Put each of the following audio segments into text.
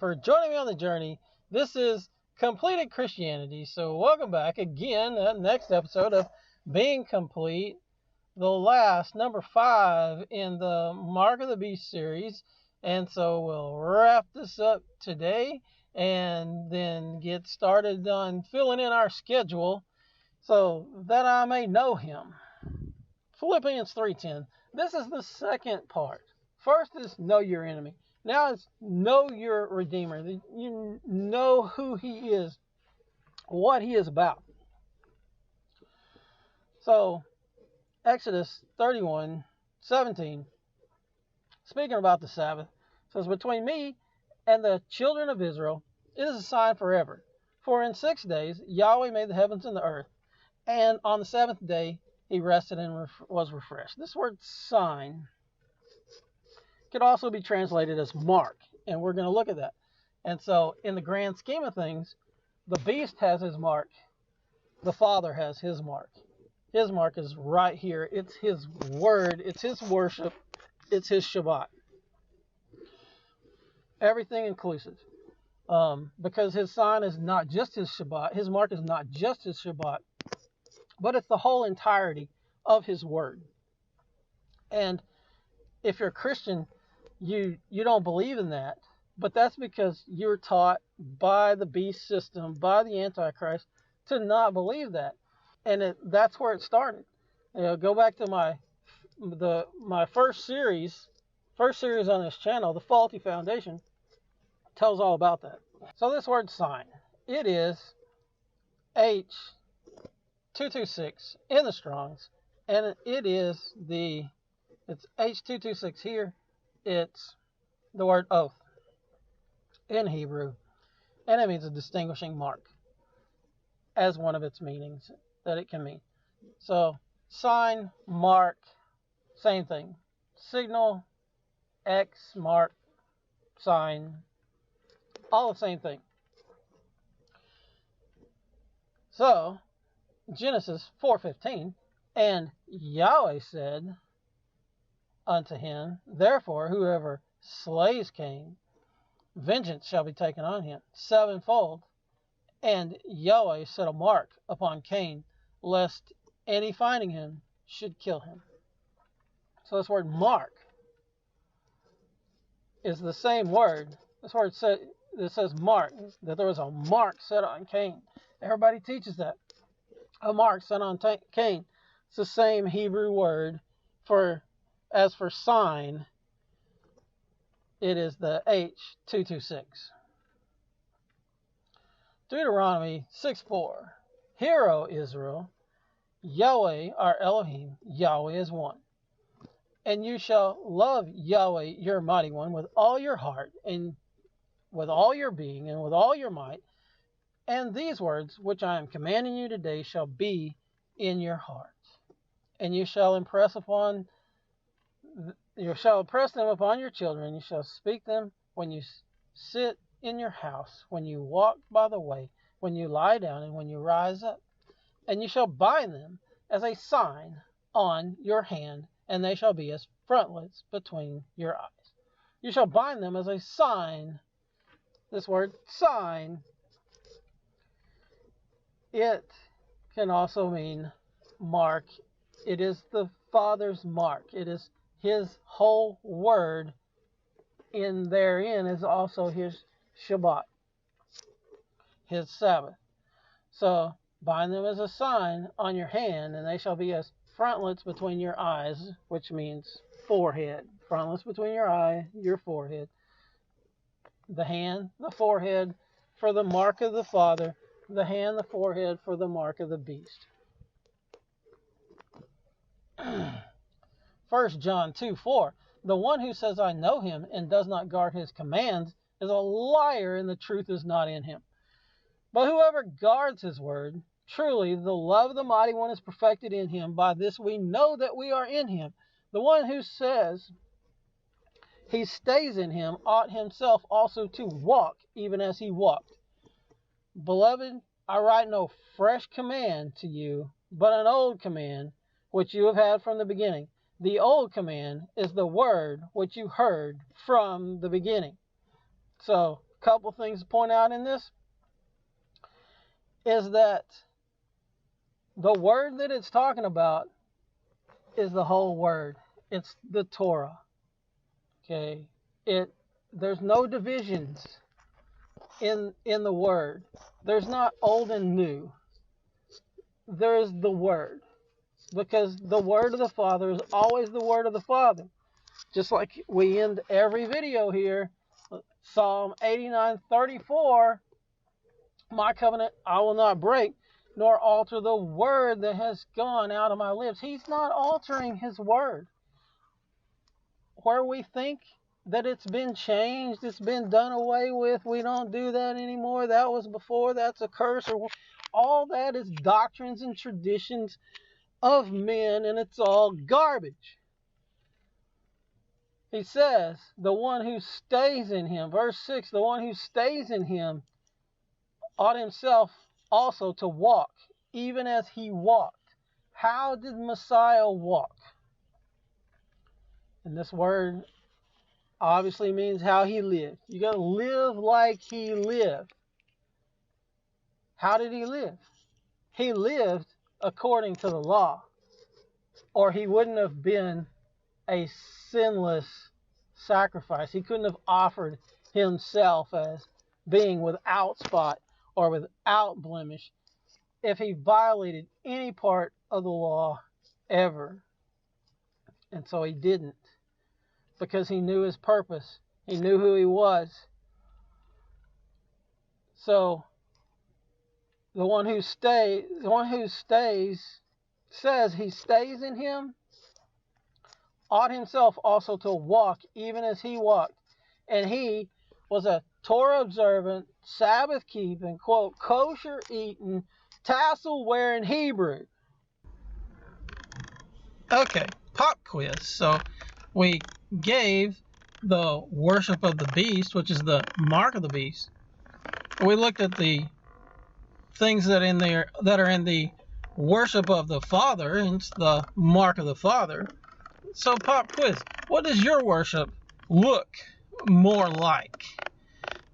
for joining me on the journey. This is Completed Christianity. So welcome back again, next episode of Being Complete, the last, number 5 in the Mark of the Beast series. And so we'll wrap this up today and then get started on filling in our schedule so that I may know him. Philippians 3:10. This is the second part. First is know your enemy. Now it's know your Redeemer. You know who he is, what he is about. So, Exodus 31:17, speaking about the Sabbath, says, between me and the children of Israel, it is a sign forever. For in 6 days Yahweh made the heavens and the earth, and on the seventh day he rested and was refreshed. This word sign could also be translated as mark, and we're going to look at that. And so in the grand scheme of things, the beast has his mark. The Father has his mark. His mark is right here. It's his word. It's his worship. It's his Shabbat. Everything inclusive. Because his sign is not just his Shabbat. His mark is not just his Shabbat, but it's the whole entirety of his word. And if you're a Christian, you don't believe in that, but that's because you're taught by the beast system, by the Antichrist, to not believe that. And that's where it started. Go back to my first series on this channel, The Faulty Foundation, tells all about that. So this word sign, it is H226 in the Strongs, and it's H226 here. It's the word oath in Hebrew, and it means a distinguishing mark as one of its meanings that it can mean. So sign, mark, same thing. Signal, X, mark, sign, all the same thing. So Genesis 4:15, and Yahweh said unto him, therefore whoever slays Cain, vengeance shall be taken on him sevenfold. And Yahweh set a mark upon Cain, lest any finding him should kill him. So this word mark is the same word. This word that says mark, that there was a mark set on Cain. Everybody teaches that. A mark set on Cain. It's the same Hebrew word as for sign. It is the H226. Deuteronomy 6:4. Hear, O Israel, Yahweh our Elohim, Yahweh is one. And you shall love Yahweh your mighty one with all your heart, and with all your being, and with all your might. And these words which I am commanding you today shall be in your heart. And you shall impress them upon your children. You shall speak them when you sit in your house, when you walk by the way, when you lie down, and when you rise up. And you shall bind them as a sign on your hand, and they shall be as frontlets between your eyes. You shall bind them as a sign. This word sign, it can also mean mark. It is the Father's mark. It is his whole word. In therein is also his Shabbat, his Sabbath. So bind them as a sign on your hand, and they shall be as frontlets between your eyes, which means forehead. Frontlets between your eye, your forehead. The hand, the forehead, for the mark of the Father. The hand, the forehead, for the mark of the beast. 1 John 2:4. The one who says, I know him, and does not guard his commands, is a liar, and the truth is not in him. But whoever guards his word, truly the love of the Mighty One is perfected in him. By this we know that we are in him. The one who says he stays in him ought himself also to walk, even as he walked. Beloved, I write no fresh command to you, but an old command, which you have had from the beginning. The old command is the word which you heard from the beginning. So couple things to point out in this is that the word that it's talking about is the whole word. It's the Torah. Okay? There's no divisions in the word. There's not old and new. There is the word. Because the word of the Father is always the word of the Father. Just like we end every video here, Psalm 89:34, my covenant I will not break, nor alter the word that has gone out of my lips. He's not altering his word. Where we think that it's been changed, it's been done away with, we don't do that anymore, that was before, that's a curse, or all that is doctrines and traditions of men, and it's all garbage. He says, the one who stays in him, verse 6, the one who stays in him ought himself also to walk, even as he walked. How did Messiah walk? And this word obviously means how he lived. You got to live like he lived. How did he live? He lived according to the law, or he wouldn't have been a sinless sacrifice. He couldn't have offered himself as being without spot or without blemish if he violated any part of the law ever. And so he didn't, because he knew his purpose. He knew who he was. So the one who stays says he stays in him, ought himself also to walk even as he walked. And he was a Torah observant, Sabbath keeping, quote, kosher eating, tassel wearing Hebrew. Okay, pop quiz. So we gave the worship of the beast, which is the mark of the beast. We looked at the things that are in the worship of the Father, and it's the mark of the Father. So pop quiz, what does your worship look more like?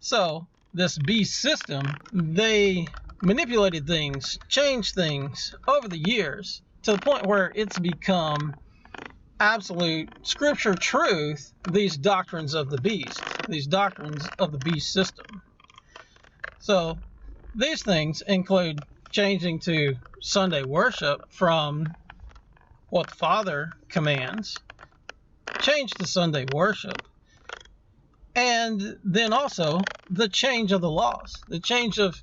So this beast system, they manipulated things, changed things over the years to the point where it's become absolute scripture truth, these doctrines of the beast, these doctrines of the beast system. So these things include changing to Sunday worship from what the Father commands, change to Sunday worship, and then also the change of the laws, the change of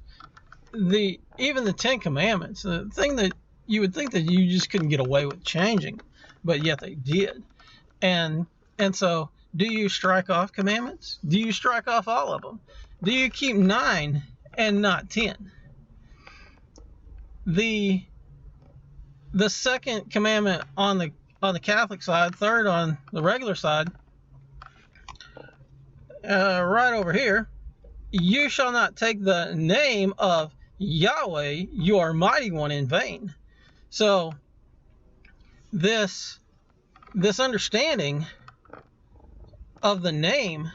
even the Ten Commandments, the thing that you would think that you just couldn't get away with changing, but yet they did. And so, do you strike off commandments? Do you strike off all of them? Do you keep 9 and not 10? The second commandment on the Catholic side, third on the regular side, right over here, you shall not take the name of Yahweh, your mighty one, in vain. So this understanding of the name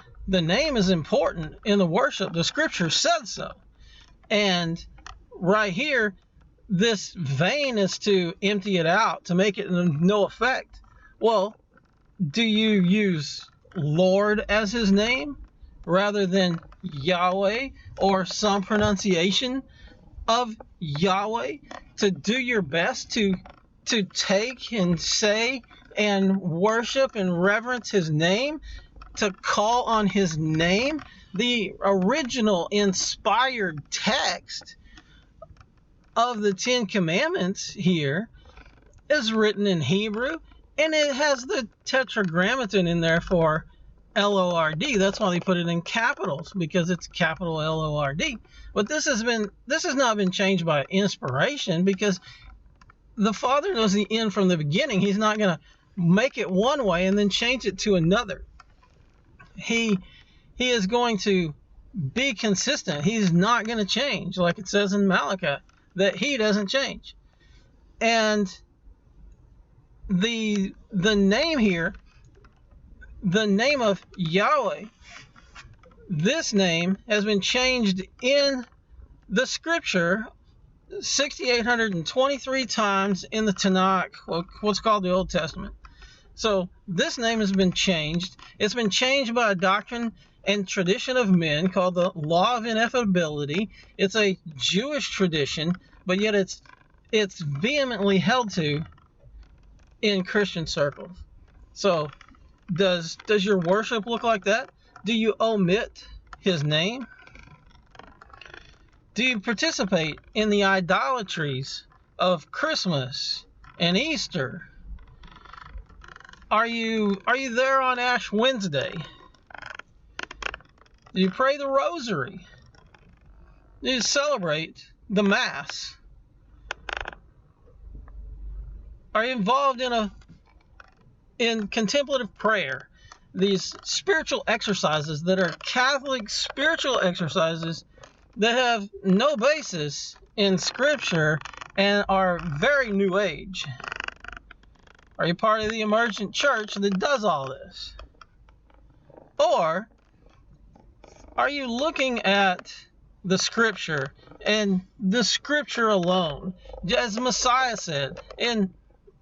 is important in the worship. The scripture said so. And right here, this vain is to empty it out, to make it no effect. Well, do you use Lord as his name rather than Yahweh, or some pronunciation of Yahweh, to do your best to take and say and worship and reverence his name, to call on his name? The original inspired text of the Ten Commandments here is written in Hebrew, and it has the tetragrammaton in there for L-O-R-D. That's why they put it in capitals, because it's capital L-O-R-D. But this has not been changed by inspiration, because the Father knows the end from the beginning. He's not going to make it one way and then change it to another. He is going to be consistent. He's not going to change, like it says in Malachi, that he doesn't change. And the name here, the name of Yahweh, this name has been changed in the scripture 6,823 times in the Tanakh, what's called the Old Testament. So this name has been changed. It's been changed by a doctrine and tradition of men called the law of ineffability. It's a Jewish tradition, but yet it's vehemently held to in Christian circles. So does your worship look like that? Do you omit his name? Do you participate in the idolatries of Christmas and Easter? Are you there on Ash Wednesday? Do you pray the rosary? Do you celebrate the Mass? Are you involved in contemplative prayer? These spiritual exercises that are Catholic spiritual exercises that have no basis in Scripture and are very New Age. Are you part of the emergent church that does all this? Or are you looking at the Scripture and the Scripture alone? As Messiah said in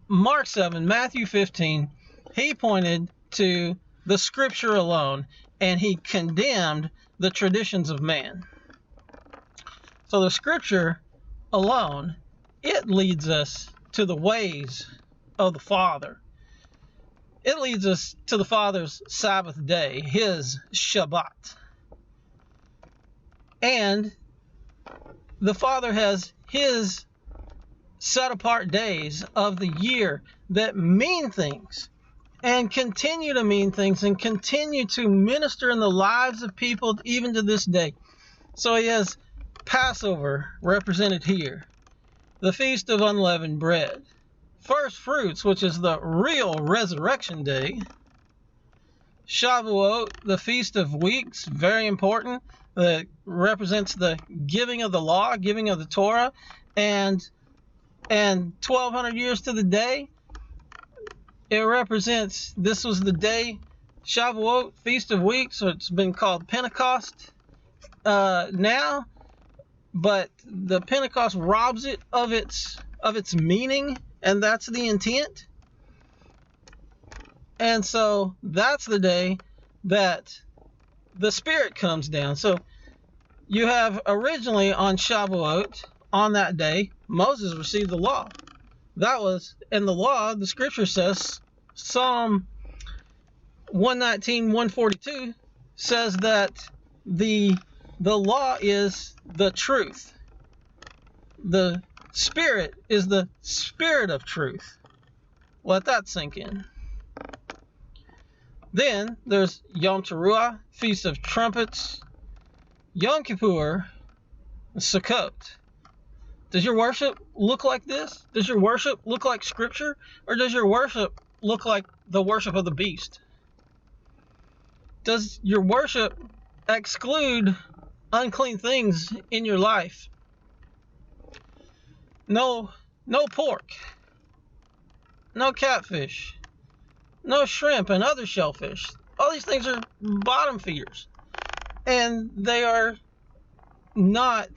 Mark 7, Matthew 15, he pointed to the Scripture alone and he condemned the traditions of man. So the Scripture alone, it leads us to the ways of the Father. It leads us to the Father's Sabbath day, his Shabbat. And the Father has his set apart days of the year that mean things and continue to mean things and continue to minister in the lives of people even to this day. So he has Passover represented here, the Feast of Unleavened Bread, First Fruits, which is the real resurrection day, Shavuot, the Feast of Weeks, very important, that represents the giving of the law, giving of the Torah, and 1,200 years to the day, it represents, this was the day, Shavuot, Feast of Weeks, so it's been called Pentecost now, but the Pentecost robs it of its meaning, and that's the intent. And so that's the day that the Spirit comes down. So you have originally on Shavuot, on that day, Moses received the law. That was, in the law, the scripture says, Psalm 119, 142 says that the law is the truth. The Spirit is the Spirit of truth. Let that sink in. Then there's Yom Teruah, Feast of Trumpets, Yom Kippur, Sukkot. Does your worship look like this? Does your worship look like Scripture? Or does your worship look like the worship of the beast? Does your worship exclude unclean things in your life? No pork, no catfish, no shrimp and other shellfish. All these things are bottom feeders. And they are not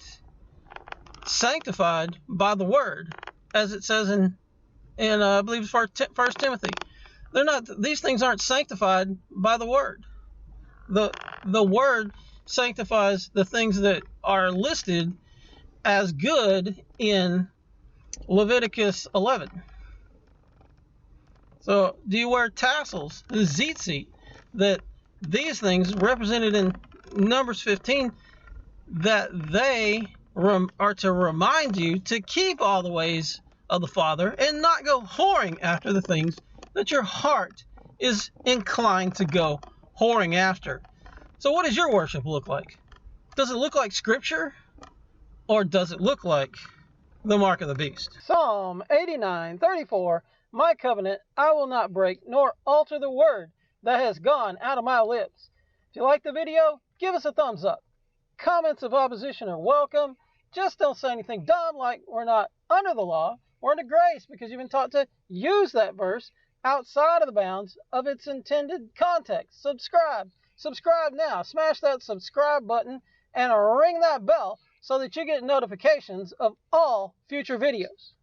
sanctified by the word, as it says in I believe First Timothy. They're not. These things aren't sanctified by the word. The word sanctifies the things that are listed as good in Leviticus 11. So, do you wear tassels, the tzitzit, that these things represented in Numbers 15, that they are to remind you to keep all the ways of the Father and not go whoring after the things that your heart is inclined to go whoring after. So what does your worship look like? Does it look like Scripture, or does it look like the mark of the beast? Psalm 89:34, my covenant I will not break, nor alter the word that has gone out of my lips. If you like the video, give us a thumbs up. Comments of opposition are welcome. Just don't say anything dumb like we're not under the law, we're under grace, because you've been taught to use that verse outside of the bounds of its intended context. Subscribe. Subscribe now. Smash that subscribe button and ring that bell so that you get notifications of all future videos.